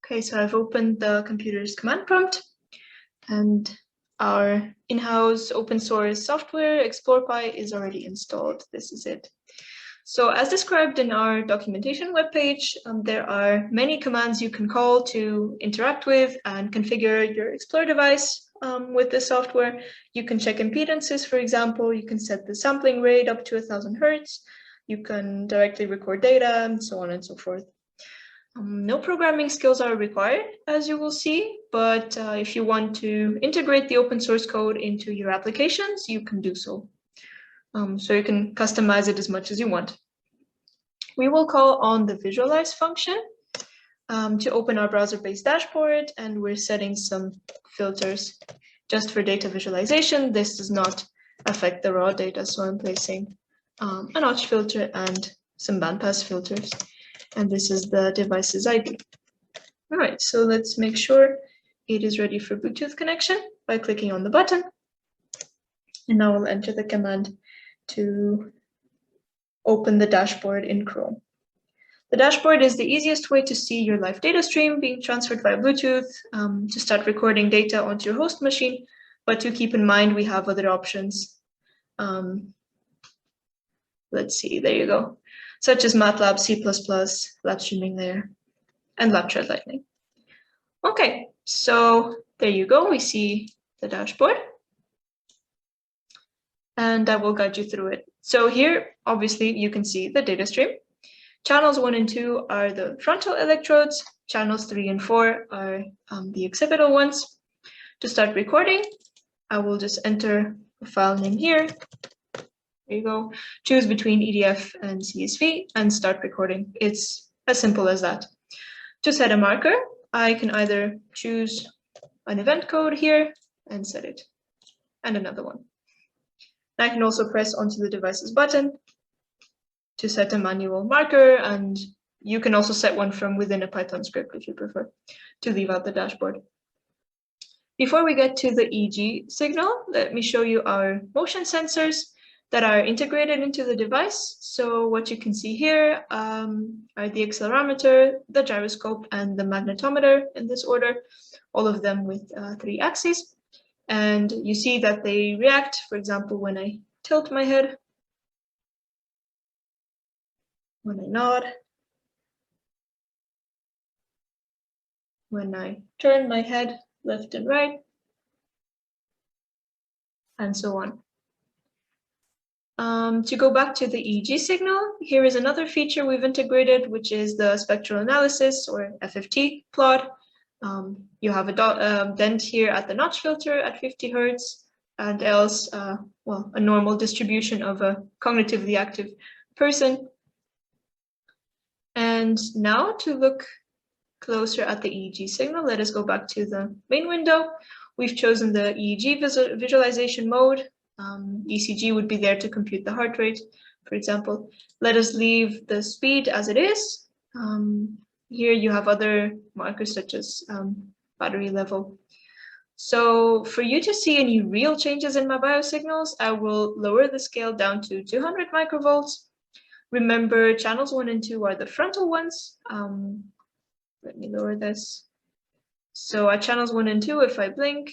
Okay, so I've opened the computer's command prompt, and our in-house open source software, Explorepy, is already installed. This is it. So as described in our documentation webpage, there are many commands you can call to interact with and configure your Explore device with the software. You can check impedances, for example. You can set the sampling rate up to 1000 Hertz. You can directly record data, and so on and so forth. No programming skills are required, as you will see, but if you want to integrate the open source code into your applications, you can do so. So you can customize it as much as you want. We will call on the visualize function to open our browser-based dashboard, and we're setting some filters just for data visualization. This does not affect the raw data, so I'm placing a notch filter and some bandpass filters. And this is the device's ID. All right, so let's make sure it is ready for Bluetooth connection by clicking on the button. And now I'll enter the command to open the dashboard in Chrome. The dashboard is the easiest way to see your live data stream being transferred via Bluetooth to start recording data onto your host machine. But to keep in mind, we have other options. Let's see, there you go. Such as MATLAB, C++, lab streaming layer, and LabThread Lightning. Okay, so there you go. We see the dashboard. And I will guide you through it. So here, obviously, you can see the data stream. Channels 1 and 2 are the frontal electrodes. Channels 3 and 4 are the occipital ones. To start recording, I will just enter a file name here. There you go. Choose between EDF and CSV and start recording. It's as simple as that. To set a marker, I can either choose an event code here and set it, and another one. I can also press onto the device's button to set a manual marker, and you can also set one from within a Python script if you prefer to leave out the dashboard. Before we get to the EEG signal, let me show you our motion sensors that are integrated into the device. So what you can see here are the accelerometer, the gyroscope, and the magnetometer in this order, all of them with 3 axes. And you see that they react, for example, when I tilt my head, when I nod, when I turn my head left and right, and so on. To go back to the EEG signal, here is another feature we've integrated, which is the spectral analysis, or FFT plot. You have a dent here at the notch filter at 50 Hertz, and else, well, a normal distribution of a cognitively active person. And now to look closer at the EEG signal, let us go back to the main window. We've chosen the EEG visualization mode. ECG would be there to compute the heart rate, for example. Let us leave the speed as it is. Here you have other markers such as battery level. So for you to see any real changes in my biosignals, I will lower the scale down to 200 microvolts. Remember, channels 1 and 2 are the frontal ones. Let me lower this. So at channels 1 and 2, if I blink,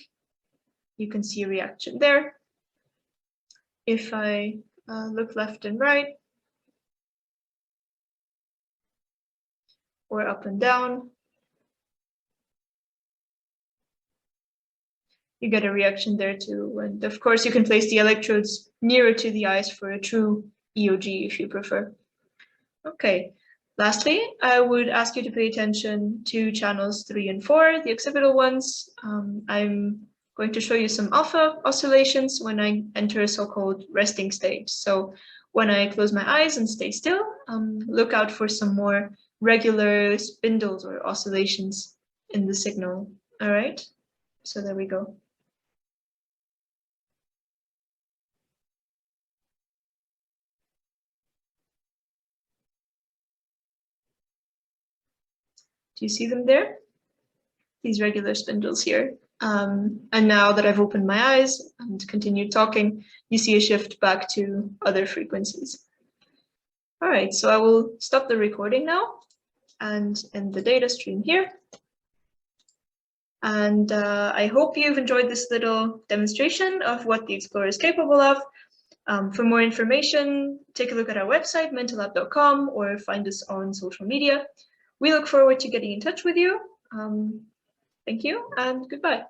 you can see a reaction there. If I look left and right, or up and down, you get a reaction there too. And of course, you can place the electrodes nearer to the eyes for a true EOG if you prefer. Okay, lastly, I would ask you to pay attention to channels 3 and 4, the occipital ones. I'm going to show you some alpha oscillations when I enter a so-called resting state. So when I close my eyes and stay still, look out for some more regular spindles or oscillations in the signal. All right, so there we go. Do you see them there? These regular spindles here. And now that I've opened my eyes and continued talking, you see a shift back to other frequencies. All right, so I will stop the recording now and end the data stream here. And I hope you've enjoyed this little demonstration of what the Explorer is capable of. For more information, take a look at our website, mentalab.com, or find us on social media. We look forward to getting in touch with you. Thank you and goodbye.